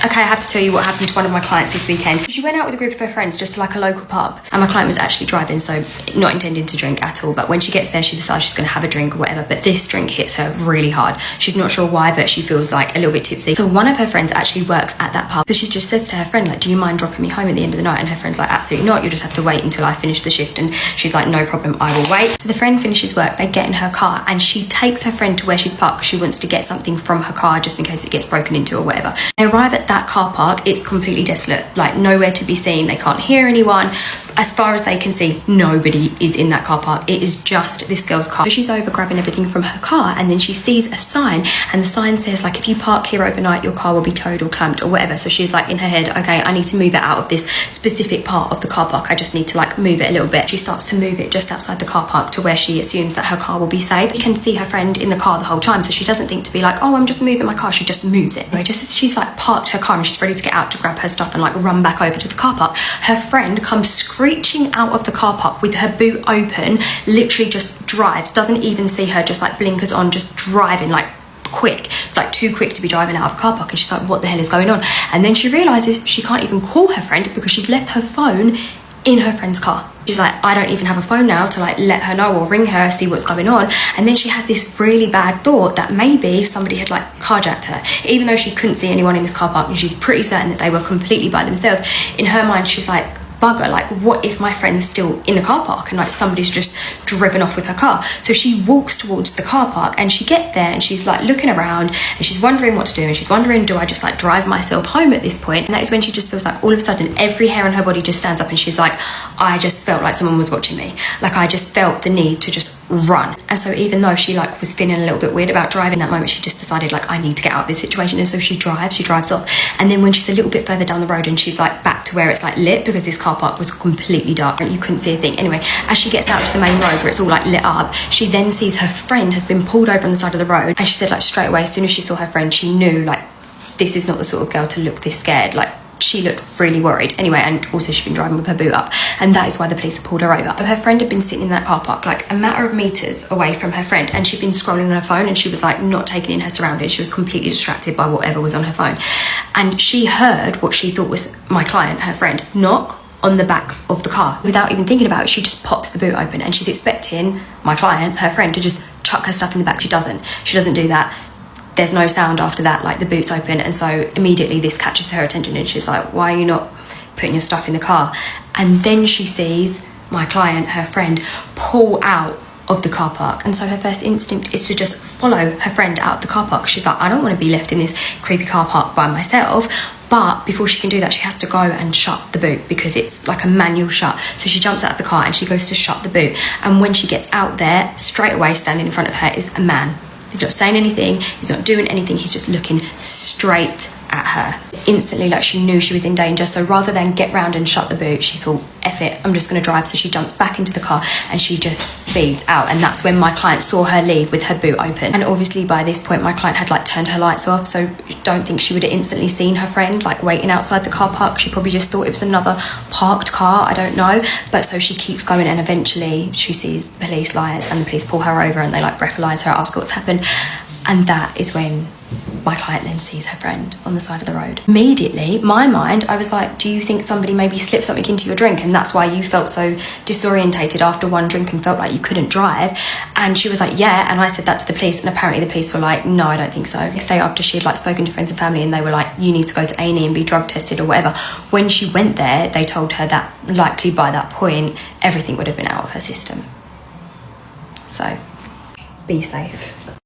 Okay, I have to tell you what happened to one of my clients this weekend. She went out with a group of her friends just to like a local pub, and my client was actually driving, so not intending to drink at all. But when she gets there, she decides she's going to have a drink or whatever. But this drink hits her really hard. She's not sure why, but she feels like a little bit tipsy. So one of her friends actually works at that pub. So she just says to her friend, like, do you mind dropping me home at the end of the night? And her friend's like, absolutely not. You'll just have to wait until I finish the shift. And she's like, no problem, I will wait. So the friend finishes work, they get in her car, and she takes her friend to where she's parked because she wants to get something from her car just in case it gets broken into or whatever. They arrive at that car park. It's completely desolate, like nowhere to be seen. They can't hear anyone. As far as they can see, nobody is in that car park. It is just this girl's car. So she's over grabbing everything from her car, and then she sees a sign, and the sign says like, if you park here overnight, your car will be towed or clamped or whatever. So she's like in her head, okay, I need to move it out of this specific part of the car park. I just need to like move it a little bit. She starts to move it just outside the car park to where she assumes that her car will be safe. You can see her friend in the car the whole time, so she doesn't think to be like, oh, I'm just moving my car. She just moves it. Anyway, just as she's like parked her car and she's ready to get out to grab her stuff and like run back over to the car park, her friend comes screeching out of the car park with her boot open, literally just drives, doesn't even see her, just like blinkers on, just driving like quick, like too quick to be driving out of a car park. And she's like, what the hell is going on? And then she realizes she can't even call her friend because she's left her phone in her friend's car. She's like, I don't even have a phone now to like let her know or ring her, see what's going on. And then she has this really bad thought that maybe somebody had like carjacked her, even though she couldn't see anyone in this car park and she's pretty certain that they were completely by themselves. In her mind, she's like, bugger, like what if my friend's still in the car park and like somebody's just driven off with her car? So she walks towards the car park, and she gets there and she's like looking around and she's wondering what to do, and she's wondering, do I just like drive myself home at this point? And that is when she just feels like all of a sudden every hair on her body just stands up, and she's like, I just felt like someone was watching me. Like I just felt the need to just run. And so even though she like was feeling a little bit weird about driving that moment, she just decided like, I need to get out of this situation. And so she drives off. And then when she's a little bit further down the road and she's like back to where it's like lit, because this car park was completely dark, you couldn't see a thing. Anyway, as she gets out to the main road where it's all like lit up, she then sees her friend has been pulled over on the side of the road. And she said like straight away, as soon as she saw her friend, she knew like, this is not the sort of girl to look this scared. Like she looked really worried. Anyway, and also she'd been driving with her boot up, and that is why the police had pulled her over. Her friend had been sitting in that car park like a matter of meters away from her friend, and she'd been scrolling on her phone, and she was like not taking in her surroundings. She was completely distracted by whatever was on her phone. And she heard what she thought was my client, her friend, knock on the back of the car. Without even thinking about it, she just pops the boot open, and she's expecting my client, her friend, to just chuck her stuff in the back. She doesn't do that. There's no sound after that, like the boot's open. And so immediately this catches her attention, and she's like, why are you not putting your stuff in the car? And then she sees my client, her friend, pull out of the car park. And so her first instinct is to just follow her friend out of the car park. She's like, I don't want to be left in this creepy car park by myself. But before she can do that, she has to go and shut the boot because it's like a manual shut. So she jumps out of the car and she goes to shut the boot. And when she gets out there, straight away standing in front of her is a man. He's not saying anything, he's not doing anything, he's just looking straight at her. Instantly, like she knew she was in danger, so rather than get round and shut the boot, she thought, F it, I'm just gonna drive. So she jumps back into the car and she just speeds out. And that's when my client saw her leave with her boot open. And obviously by this point, my client had like turned her lights off, so don't think she would have instantly seen her friend like waiting outside the car park. She probably just thought it was another parked car, I don't know. But so she keeps going, and eventually she sees the police lights, and the police pull her over and they like breathalyze her, ask what's happened. And that is when my client then sees her friend on the side of the road. Immediately, my mind, I was like, do you think somebody maybe slipped something into your drink and that's why you felt so disorientated after one drink and felt like you couldn't drive? And she was like, yeah. And I said that to the police, and apparently the police were like, no, I don't think so. Next day after she had like spoken to friends and family, and they were like, you need to go to A&E and be drug tested or whatever. When she went there, they told her that likely by that point, everything would have been out of her system. So be safe.